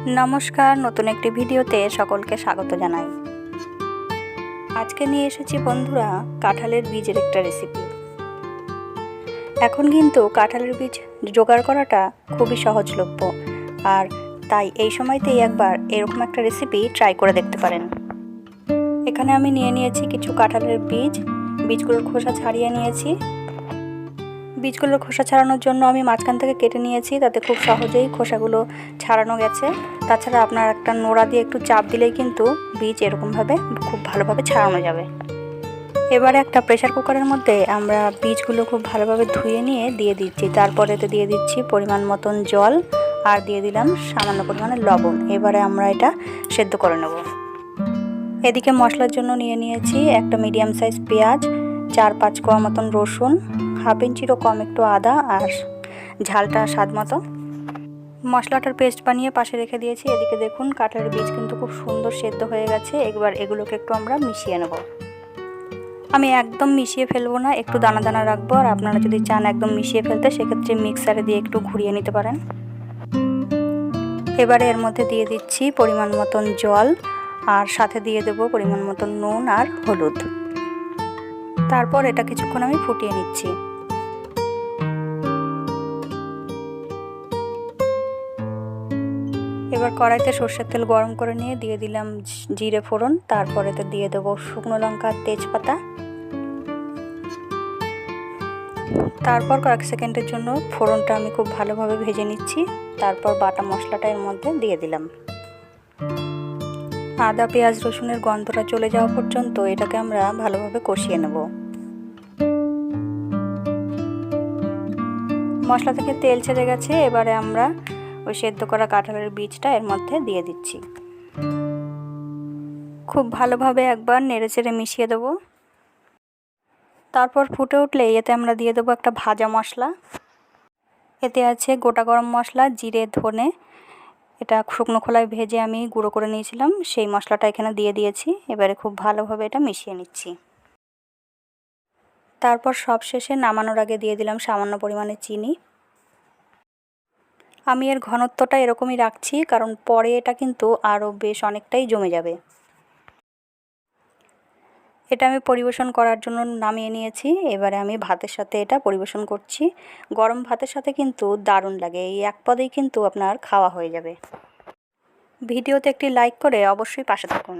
নমস্কার, নতুন একটি ভিডিওতে সকলকে স্বাগত জানাই। আজকে নিয়ে এসেছি বন্ধুরা কাঁঠালের বীজের একটা রেসিপি। এখন কিন্তু কাঁঠালের বীজ জোগাড় করাটা খুবই সহজলভ্য, আর তাই এই সময়তেই একবার এরকম একটা রেসিপি ট্রাই করে দেখতে পারেন। এখানে আমি নিয়ে নিয়েছি কিছু কাঁঠালের বীজগুলোর খোসা ছাড়িয়ে নিয়েছি। বীজগুলোর খোসা ছাড়ানোর জন্য আমি মাঝখান থেকে কেটে নিয়েছি, তাতে খুব সহজেই খোসাগুলো ছাড়ানো গেছে। তাছাড়া আপনার একটা নোড়া দিয়ে একটু চাপ দিলেই কিন্তু বীজ এরকমভাবে খুব ভালোভাবে ছাড়ানো যাবে। এবারে একটা প্রেসার কুকারের মধ্যে আমরা বীজগুলো খুব ভালোভাবে ধুয়ে নিয়ে দিয়ে দিচ্ছি। তারপরেতে দিয়ে দিচ্ছি পরিমাণ মতন জল, আর দিয়ে দিলাম সামান্য পরিমাণে লবণ। এবারে আমরা এটা সেদ্ধ করে নেব। এদিকে মশলার জন্য নিয়ে নিয়েছি একটা মিডিয়াম সাইজ পেঁয়াজ, 4-5 কোয়া মতন রসুন, হাফ ইঞ্চিরও কম একটু আদা, আর ঝালটা স্বাদ মতো। মশলাটার পেস্ট বানিয়ে পাশে রেখে দিয়েছি। এদিকে দেখুন কাঁঠালের বীজ কিন্তু খুব সুন্দর সেদ্ধ হয়ে গেছে। এবার এগুলোকে একটু আমরা মিশিয়ে নেব। আমি একদম মিশিয়ে ফেলবো না, একটু দানা দানা রাখবো। আর আপনারা যদি চান একদম মিশিয়ে ফেলতে, সেক্ষেত্রে মিক্সারে দিয়ে একটু ঘুরিয়ে নিতে পারেন। এবারে এর মধ্যে দিয়ে দিচ্ছি পরিমাণ মতন জল, আর সাথে দিয়ে দেব পরিমাণ মতন নুন আর হলুদ। তারপর এটা কিছুক্ষণ আমি ফুটিয়ে নিচ্ছি। এবার কড়াইতে সর্ষের তেল গরম করে নিয়ে দিয়ে দিলাম জিরে ফোড়ন, তারপরেতে দিয়ে দেবো শুকনো লঙ্কা আর তেজপাতা। তারপর কয়েক সেকেন্ডের জন্য ফোড়নটা আমি খুব ভালোভাবে ভেজে নিচ্ছি। তারপর বাটা মশলাটা এর মধ্যে দিয়ে দিলাম। আদা পেঁয়াজ রসুনের গন্ধটা চলে যাওয়া পর্যন্ত এটাকে আমরা ভালোভাবে কষিয়ে নেব। মশলা থেকে তেল ছেড়ে গেছে। এবারে আমরা ওই সেদ্ধ করা কাঁঠালের বীজটা এর মধ্যে দিয়ে দিচ্ছি। খুব ভালোভাবে একবার নেড়েচেড়ে মিশিয়ে দেবো। তারপর ফুটে উঠলে এতে আমরা দিয়ে দেবো একটা ভাজা মশলা। এতে আছে গোটা গরম মশলা, জিরে, ধনে। এটা শুকনো খোলায় ভেজে আমি গুঁড়ো করে নিয়েছিলাম, সেই মশলাটা এখানে দিয়ে দিয়েছি। এবারে খুব ভালোভাবে এটা মিশিয়ে নিচ্ছি। তারপর সবশেষে নামানোর আগে দিয়ে দিলাম সামান্য পরিমাণে চিনি। আমি এর ঘনত্বটা এরকমই রাখছি, কারণ পরে এটা কিন্তু আরও বেশ অনেকটাই জমে যাবে। এটা আমি পরিবেশন করার জন্য নামিয়ে নিয়েছি। এবারে আমি ভাতের সাথে এটা পরিবেশন করছি। গরম ভাতের সাথে কিন্তু দারুণ লাগে। এই এক পদেই কিন্তু আপনার খাওয়া হয়ে যাবে। ভিডিওতে একটি লাইক করে অবশ্যই পাশে থাকুন।